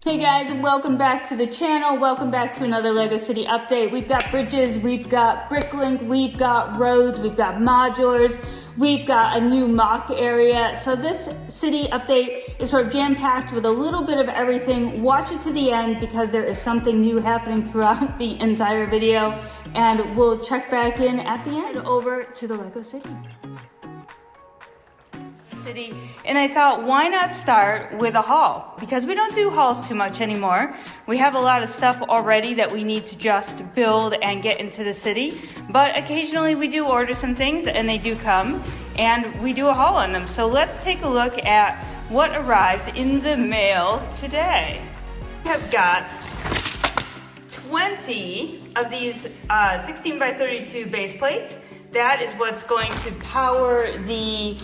Hey guys, and welcome back to the channel. Welcome back to another LEGO City update. We've got bridges, we've got Bricklink, we've got roads, we've got modulars, we've got a new mock area. So this city update is sort of jam-packed with a little bit of everything. Watch it to the end because there is something new happening throughout the entire video, and we'll check back in at the end. Over to the LEGO City. And I thought, why not start with a haul? Because we don't do hauls too much anymore. We have a lot of stuff already that we need to just build and get into the city. But occasionally we do order some things and they do come and we do a haul on them. So let's take a look at what arrived in the mail today. We have got 20 of these 16 by 32 base plates. That is what's going to power the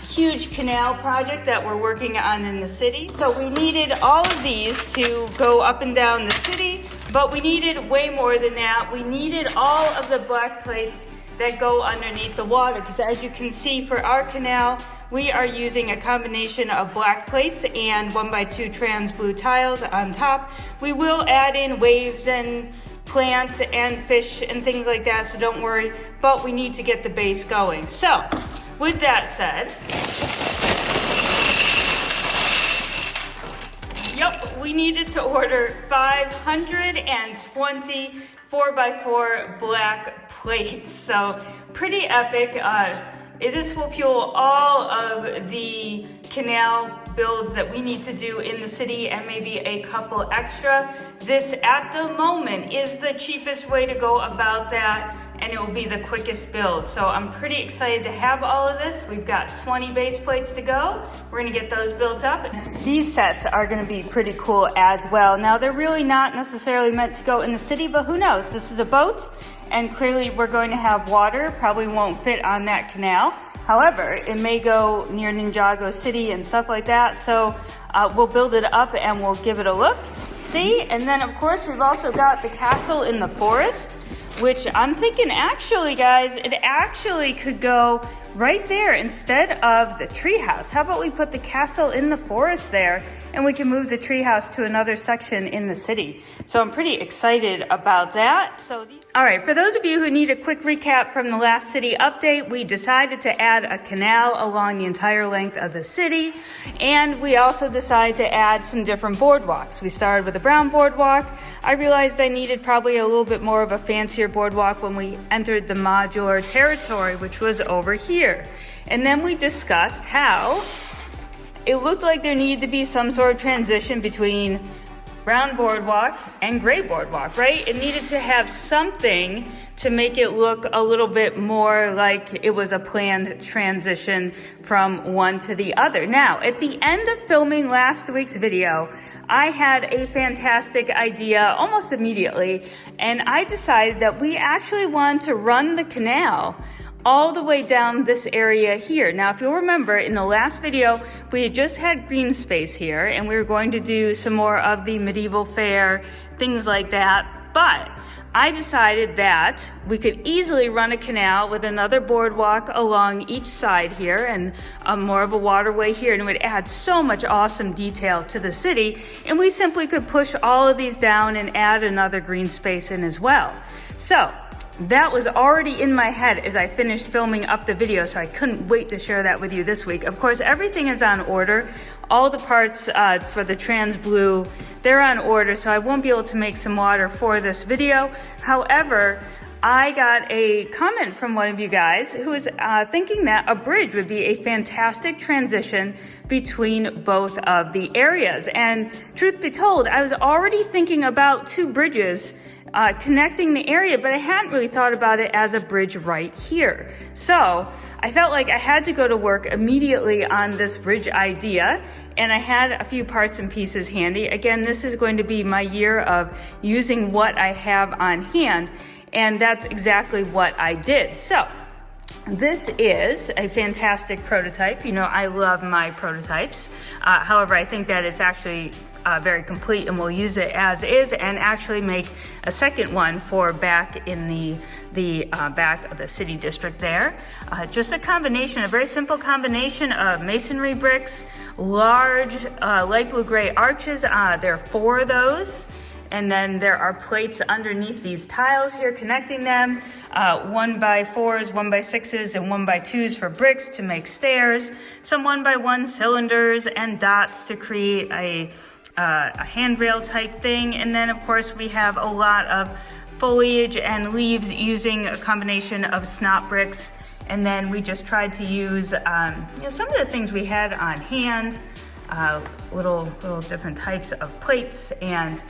huge canal project that we're working on in the city. So we needed all of these to go up and down the city, but we needed way more than that. We needed all of the black plates that go underneath the water, because as you can see for our canal, we are using a combination of black plates and 1x2 trans blue tiles on top. We will add in waves and plants and fish and things like that, so don't worry, but we need to get the base going. So with that said, we needed to order 520 4x4 black plates. So pretty epic. This will fuel all of the canal builds that we need to do in the city and maybe a couple extra. This at the moment is the cheapest way to go about that, and it will be the quickest build. So I'm pretty excited to have all of this. We've got 20 base plates to go. We're gonna get those built up. These sets are gonna be pretty cool as well. Now they're really not necessarily meant to go in the city, but who knows? This is a boat, and clearly we're going to have water. Probably won't fit on that canal. However, it may go near Ninjago City and stuff like that. So we'll build it up and we'll give it a look. See, and then of course we've also got the castle in the forest, which I'm thinking actually, guys, it actually could go right there instead of the treehouse. How about we put the castle in the forest there, and we can move the treehouse to another section in the city. So I'm pretty excited about that. All right, for those of you who need a quick recap from the last city update, we decided to add a canal along the entire length of the city, and we also decided to add some different boardwalks. We started with a brown boardwalk. I realized I needed probably a little bit more of a fancier boardwalk when we entered the modular territory, which was over here. And then we discussed how it looked like there needed to be some sort of transition between brown boardwalk and gray boardwalk, right? It needed to have something to make it look a little bit more like it was a planned transition from one to the other. Now, at the end of filming last week's video, I had a fantastic idea almost immediately, and I decided that we actually wanted to run the canal all the way down this area here. Now, if you'll remember, in the last video, we had just had green space here, and we were going to do some more of the medieval fair, things like that. But I decided that we could easily run a canal with another boardwalk along each side here and more of a waterway here, and it would add so much awesome detail to the city. And we simply could push all of these down and add another green space in as well. So that was already in my head as I finished filming up the video, so I couldn't wait to share that with you this week. Of course, everything is on order. All the parts for the trans blue, they're on order, so I won't be able to make some water for this video. However, I got a comment from one of you guys who was thinking that a bridge would be a fantastic transition between both of the areas. And truth be told, I was already thinking about two bridges connecting the area, but I hadn't really thought about it as a bridge right here. So I felt like I had to go to work immediately on this bridge idea, and I had a few parts and pieces handy. Again, this is going to be my year of using what I have on hand, and that's exactly what I did. So this is a fantastic prototype. You know, I love my prototypes. However, I think that it's actually very complete, and we'll use it as is and actually make a second one for back in the back of the city district there. Just a combination, a very simple combination of masonry bricks, large light blue gray arches. There are 4 of those. And then there are plates underneath these tiles here connecting them, 1x4s, 1x6s, and 1x2s for bricks to make stairs, some 1x1 cylinders and dots to create a handrail type thing. And then of course we have a lot of foliage and leaves using a combination of snot bricks. And then we just tried to use some of the things we had on hand, little different types of plates and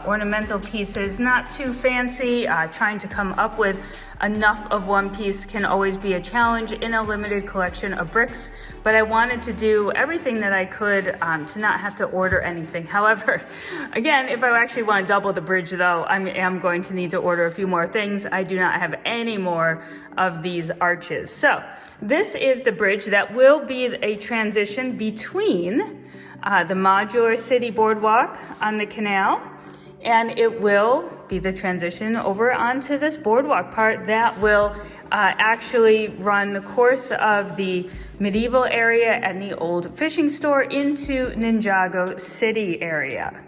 ornamental pieces, not too fancy. Trying to come up with enough of one piece can always be a challenge in a limited collection of bricks, but I wanted to do everything that I could to not have to order anything. However, again, if I actually want to double the bridge though, I am going to need to order a few more things. I do not have any more of these arches. So this is the bridge that will be a transition between the modular city boardwalk on the canal, and it will be the transition over onto this boardwalk part that will actually run the course of the medieval area and the old fishing store into Ninjago City area.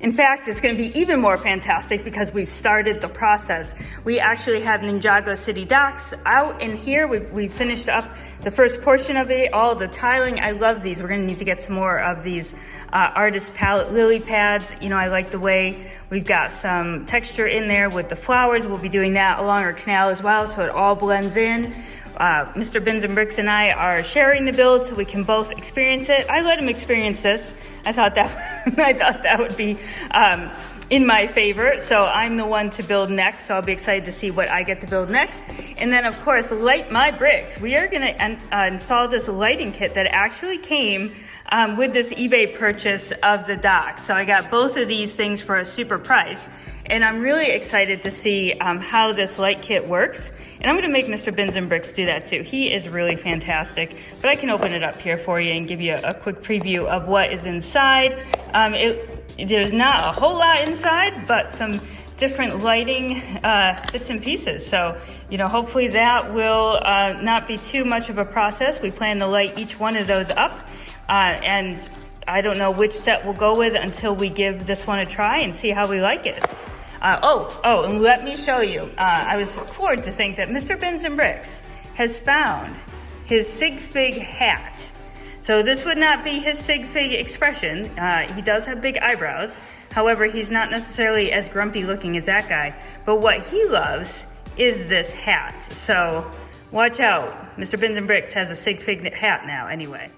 In fact, it's going to be even more fantastic because we've started the process. We actually have Ninjago City docks out in here. We finished up the first portion of it, all the tiling. I love these. We're going to need to get some more of these artist palette lily pads. You know, I like the way we've got some texture in there with the flowers. We'll be doing that along our canal as well, so it all blends in. Mr. Bins and Bricks and I are sharing the build so we can both experience it. I let him experience this. I thought that would be in my favor. So I'm the one to build next. So I'll be excited to see what I get to build next. And then of course, light my bricks. We are going to install this lighting kit that actually came with this eBay purchase of the dock. So I got both of these things for a super price. And I'm really excited to see how this light kit works. And I'm going to make Mr. Bins and Bricks do that too. He is really fantastic. But I can open it up here for you and give you a quick preview of what is inside. There's not a whole lot inside, but some different lighting bits and pieces. So, you know, hopefully that will not be too much of a process. We plan to light each one of those up. And I don't know which set we'll go with until we give this one a try and see how we like it. And let me show you. I was floored to think that Mr. Bins and Bricks has found his Sig Fig hat. So this would not be his Sig Fig expression. He does have big eyebrows. However, he's not necessarily as grumpy looking as that guy. But what he loves is this hat. So watch out. Mr. Bins and Bricks has a Sig Fig hat now anyway.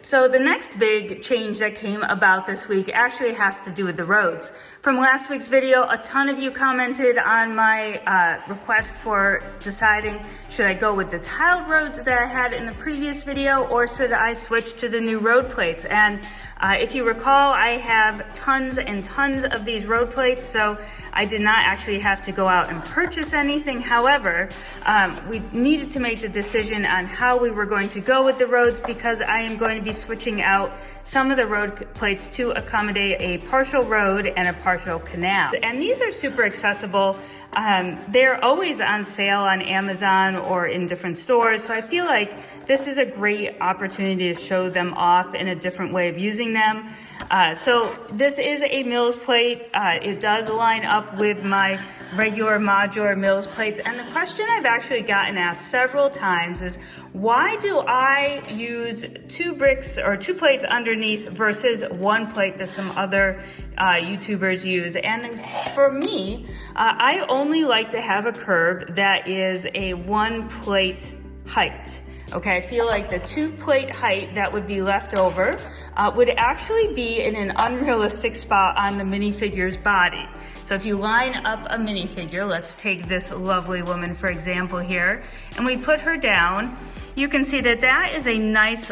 So the next big change that came about this week actually has to do with the roads. From last week's video, a ton of you commented on my request for deciding, should I go with the tiled roads that I had in the previous video, or should I switch to the new road plates? And if you recall, I have tons and tons of these road plates, so I did not actually have to go out and purchase anything. However, we needed to make the decision on how we were going to go with the roads, because I am going to be switching out some of the road plates to accommodate a partial road and a partial canal. And these are super accessible. They're always on sale on Amazon or in different stores, so I feel like this is a great opportunity to show them off in a different way of using them. So this is a Mills plate. It does line up with my regular modular Mills plates, and the question I've actually gotten asked several times is, why do I use 2 bricks or 2 plates underneath versus 1 plate that some other YouTubers use? And for me, I only like to have a curb that is a 1 plate height. Okay, I feel like the 2 plate height that would be left over would actually be in an unrealistic spot on the minifigure's body. So if you line up a minifigure, let's take this lovely woman for example here, and we put her down, you can see that that is a nice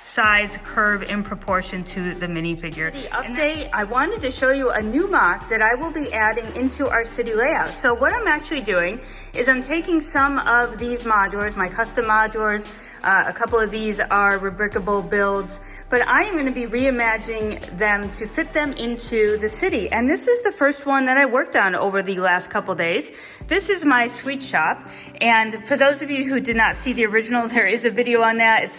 size curve in proportion to the minifigure. The update, I wanted to show you a new mock that I will be adding into our city layout. So what I'm actually doing is I'm taking some of these modulars, my custom modulars, A couple of these are rebrickable builds, but I am going to be reimagining them to fit them into the city. And this is the first one that I worked on over the last couple days. This is my sweet shop. And for those of you who did not see the original, there is a video on that.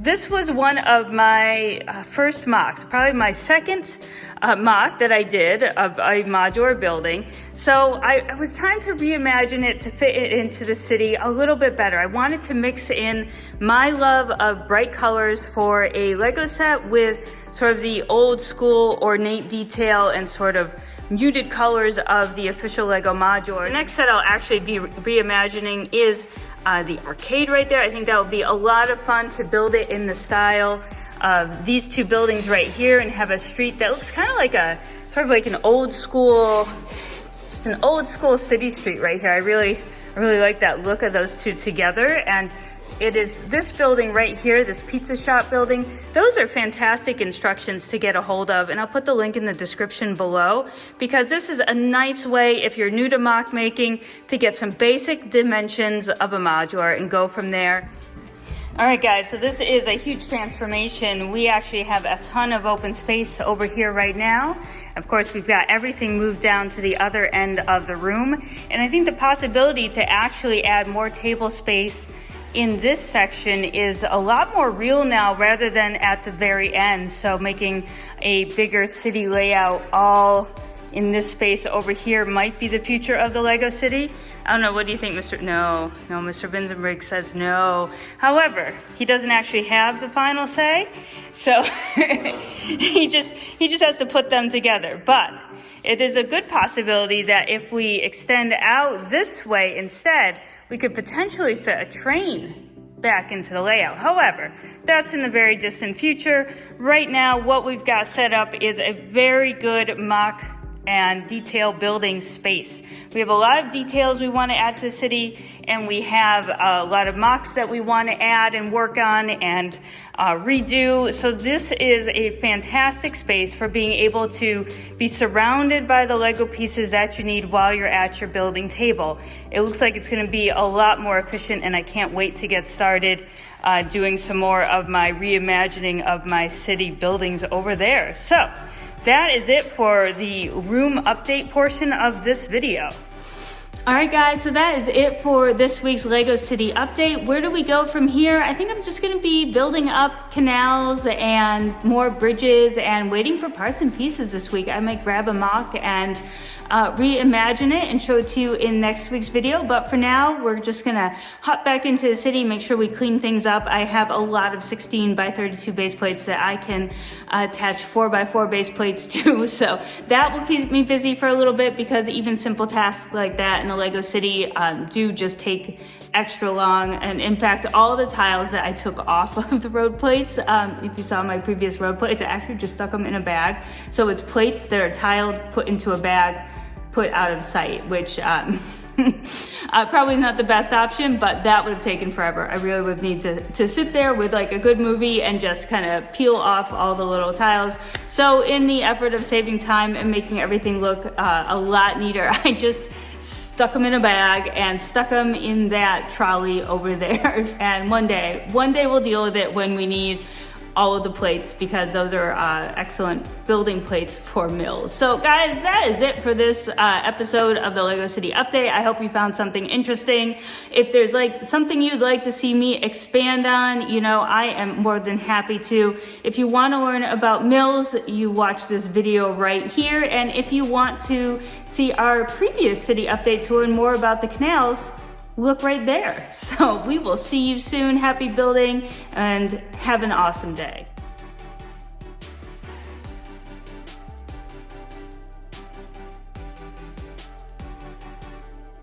This was one of my first mocks, probably my second mock that I did of a modular building. So it was time to reimagine it to fit it into the city a little bit better. I wanted to mix in my love of bright colors for a Lego set with sort of the old school ornate detail and sort of muted colors of the official Lego modular. The next set I'll actually be reimagining is the arcade right there. I think that would be a lot of fun to build it in the style of these two buildings right here and have a street that looks kind of like sort of like an old school, just an old school city street right here. I really like that look of those two together. And it is this building right here, this pizza shop building. Those are fantastic instructions to get a hold of, and I'll put the link in the description below, because this is a nice way, if you're new to mock making, to get some basic dimensions of a modular and go from there. All right, guys, so this is a huge transformation. We actually have a ton of open space over here right now. Of course, we've got everything moved down to the other end of the room, and I think the possibility to actually add more table space in this section is a lot more real now rather than at the very end. So making a bigger city layout all in this space over here might be the future of the Lego city. I don't know, what do you think, Mr. No, Mr. Binzenbrigg says no. However, he doesn't actually have the final say, so he just has to put them together. But it is a good possibility that if we extend out this way instead, we could potentially fit a train back into the layout. However, that's in the very distant future. Right now, what we've got set up is a very good mock and detail building space. We have a lot of details we want to add to the city, and we have a lot of mocks that we want to add and work on and redo. So this is a fantastic space for being able to be surrounded by the Lego pieces that you need while you're at your building table. It looks like it's going to be a lot more efficient, and I can't wait to get started doing some more of my reimagining of my city buildings over there. So that is it for the room update portion of this video. All right, guys, so that is it for this week's Lego City update. Where do we go from here? I think I'm just going to be building up canals and more bridges and waiting for parts and pieces this week. I might grab a mock and reimagine it and show it to you in next week's video. But for now, we're just gonna hop back into the city, make sure we clean things up. I have a lot of 16 by 32 base plates that I can attach 4 by 4 base plates to. So that will keep me busy for a little bit, because even simple tasks like that in the Lego City do just take extra long. And in fact, all the tiles that I took off of the road plates, if you saw my previous road plates, I actually just stuck them in a bag. So it's plates that are tiled, put into a bag, put out of sight, which probably not the best option, but that would have taken forever. I really would need to sit there with like a good movie and just kind of peel off all the little tiles. So in the effort of saving time and making everything look a lot neater, I just stuck them in a bag and stuck them in that trolley over there. And one day we'll deal with it when we need all of the plates, because those are excellent building plates for mills. So guys, that is it for this episode of the Lego City Update. I hope you found something interesting. If there's like something you'd like to see me expand on, you know, I am more than happy to. If you want to learn about mills, you watch this video right here. And if you want to see our previous city update to learn more about the canals, look right there. So we will see you soon. Happy building and have an awesome day.